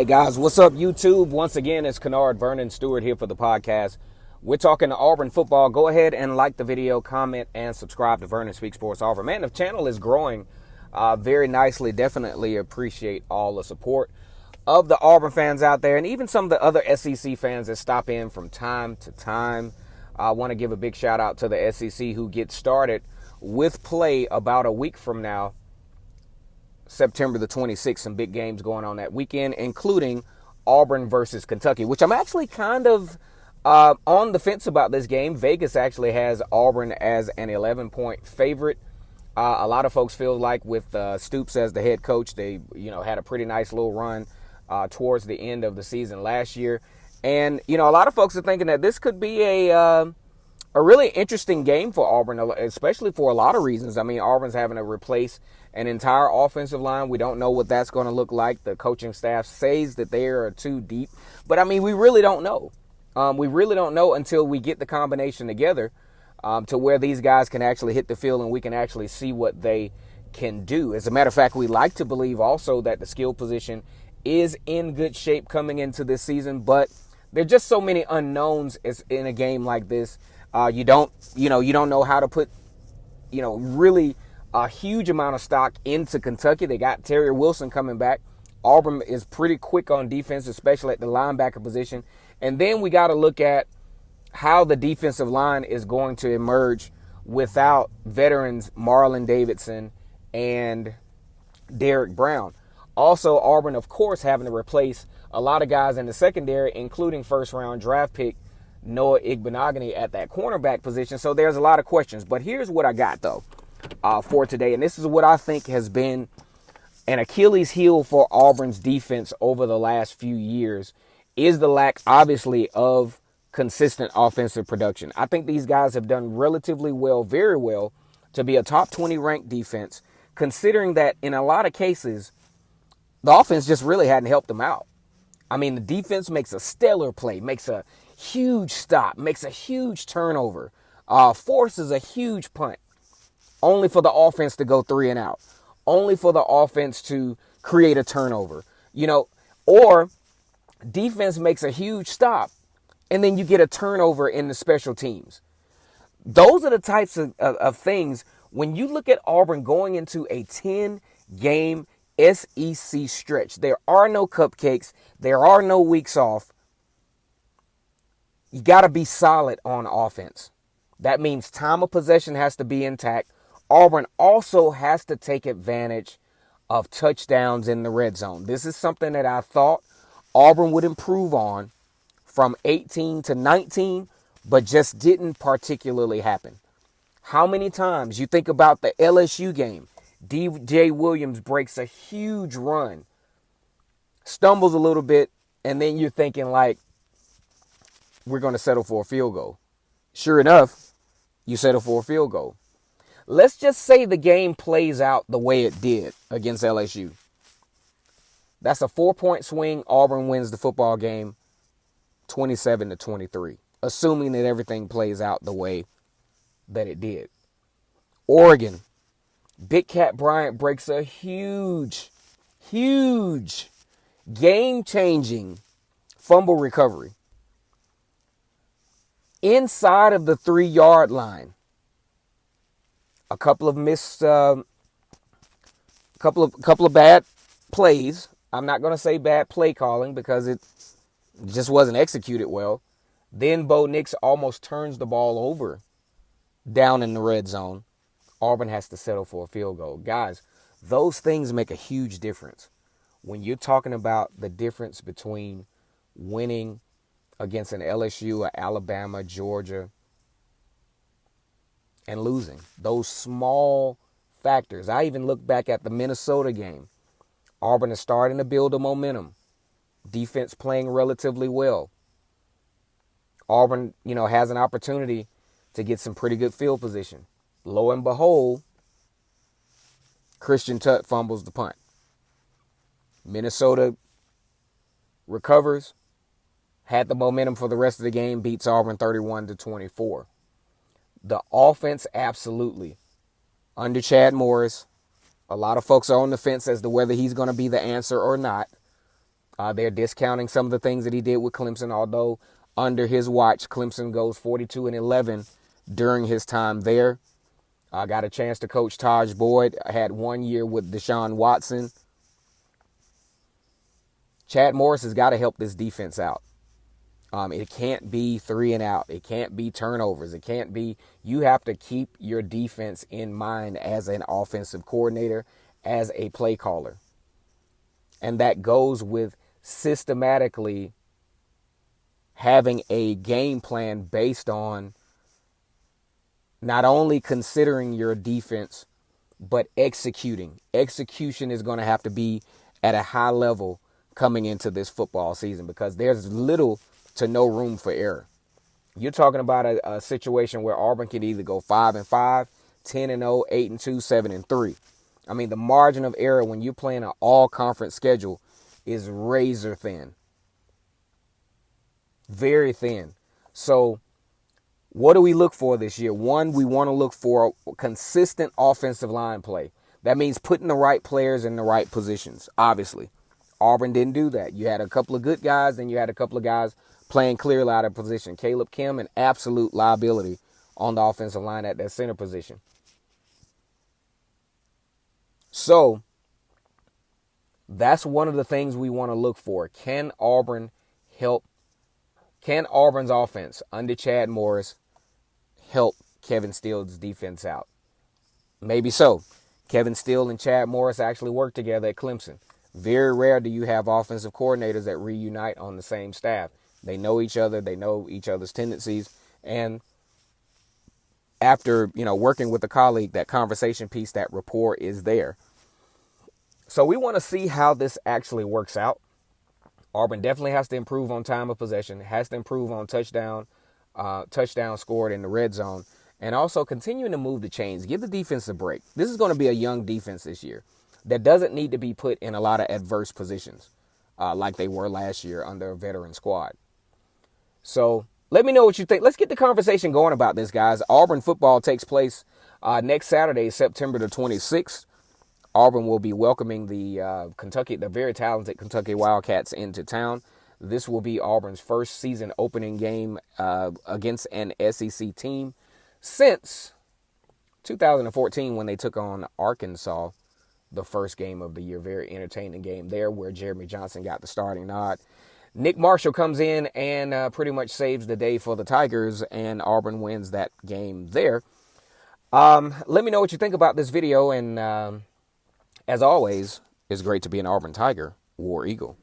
right, guys, what's up, YouTube? Once again, it's Kennard Vernon Stewart here for the podcast. We're talking Auburn football. Go ahead and like the video, comment, and subscribe to Vernon Speaks Sports Auburn. Man, the channel is growing very nicely. Definitely appreciate all the support of the Auburn fans out there and even some of the other SEC fans that stop in from time to time. I want to give a big shout out to the SEC who gets started with play about a week from now. September the 26th, some big games going on that weekend, including Auburn versus Kentucky, which I'm actually kind of on the fence about this game. Vegas actually has Auburn as an 11-point favorite. A lot of folks feel like with Stoops as the head coach, they had a pretty nice little run towards the end of the season last year. And, a lot of folks are thinking that this could be a really interesting game for Auburn, especially for a lot of reasons. I mean, Auburn's having to replace an entire offensive line. We don't know what that's going to look like. The coaching staff says that they are too deep. But, I mean, we really don't know. We really don't know until we get the combination together to where these guys can actually hit the field and we can actually see what they can do. As a matter of fact, we like to believe also that the skill position is in good shape coming into this season. But there are just so many unknowns in a game like this. You don't know how to put, really a huge amount of stock into Kentucky. They got Terry Wilson coming back. Auburn is pretty quick on defense, especially at the linebacker position. And then we got to look at how the defensive line is going to emerge without veterans Marlon Davidson and Derek Brown. Also, Auburn, of course, having to replace a lot of guys in the secondary, including first-round draft pick Noah Igbenogany at that cornerback position. So there's a lot of questions. But here's what I got, though, for today. And this is what I think has been an Achilles heel for Auburn's defense over the last few years is the lack, obviously, of consistent offensive production. I think these guys have done relatively well, very well, to be a top 20 ranked defense, considering that in a lot of cases, the offense just really hadn't helped them out. I mean, the defense makes a stellar play, makes a huge stop, makes a huge turnover, forces a huge punt, only for the offense to go 3 and out, only for the offense to create a turnover, or defense makes a huge stop and then you get a turnover in the special teams. Those are the types of things when you look at Auburn going into a 10-game SEC stretch. There are no cupcakes. There are no weeks off. You got to be solid on offense. That means time of possession has to be intact. Auburn also has to take advantage of touchdowns in the red zone. This is something that I thought Auburn would improve on from 18 to 19, but just didn't particularly happen. How many times you think about the LSU game, DJ Williams breaks a huge run, stumbles a little bit, and then you're thinking like, we're going to settle for a field goal. Sure enough, you settle for a field goal. Let's just say the game plays out the way it did against LSU. That's a 4-point swing. Auburn wins the football game 27-23, assuming that everything plays out the way that it did. Oregon, Big Cat Bryant breaks a huge game-changing fumble recovery inside of the 3-yard line. A couple of missed, couple of bad plays. I'm not going to say bad play calling because it just wasn't executed well. Then Bo Nix almost turns the ball over down in the red zone. Auburn has to settle for a field goal. Guys, those things make a huge difference. When you're talking about the difference between winning against an LSU, or Alabama, Georgia, and losing. Those small factors. I even look back at the Minnesota game. Auburn is starting to build a momentum. Defense playing relatively well. Auburn, has an opportunity to get some pretty good field position. Lo and behold, Christian Tutt fumbles the punt. Minnesota recovers, had the momentum for the rest of the game, beats Auburn 31-24. The offense, absolutely. Under Chad Morris, a lot of folks are on the fence as to whether he's going to be the answer or not. They're discounting some of the things that he did with Clemson, although under his watch, Clemson goes 42-11 during his time there. I got a chance to coach Taj Boyd. I had 1 year with Deshaun Watson. Chad Morris has got to help this defense out. It can't be 3 and out. It can't be turnovers. It can't be. You have to keep your defense in mind as an offensive coordinator, as a play caller. And that goes with systematically having a game plan based on not only considering your defense, but executing. Execution is going to have to be at a high level coming into this football season because there's little to no room for error. You're talking about a situation where Auburn can either go 5-5, 10-0, 8-2, 7-3. I mean, the margin of error when you're playing an all-conference schedule is razor thin. Very thin. So what do we look for this year? One, we want to look for consistent offensive line play. That means putting the right players in the right positions, obviously. Auburn didn't do that. You had a couple of good guys, then you had a couple of guys playing clearly out of position. Caleb Kim, an absolute liability on the offensive line at that center position. So that's one of the things we want to look for. Can Auburn help? Can Auburn's offense under Chad Morris help Kevin Steele's defense out? Maybe so. Kevin Steele and Chad Morris actually work together at Clemson. Very rare do you have offensive coordinators that reunite on the same staff. They know each other. They know each other's tendencies. And after, working with a colleague, that conversation piece, that rapport is there. So we want to see how this actually works out. Auburn definitely has to improve on time of possession, has to improve on touchdown scored in the red zone, and also continuing to move the chains. Give the defense a break. This is going to be a young defense this year that doesn't need to be put in a lot of adverse positions like they were last year under a veteran squad. So let me know what you think. Let's get the conversation going about this, guys. Auburn football takes place next Saturday, September the 26th. Auburn will be welcoming the very talented Kentucky Wildcats into town. This will be Auburn's first season opening game against an SEC team since 2014 when they took on Arkansas, the first game of the year. Very entertaining game there where Jeremy Johnson got the starting nod. Nick Marshall comes in and pretty much saves the day for the Tigers, and Auburn wins that game there. Let me know what you think about this video, and as always, it's great to be an Auburn Tiger, War Eagle.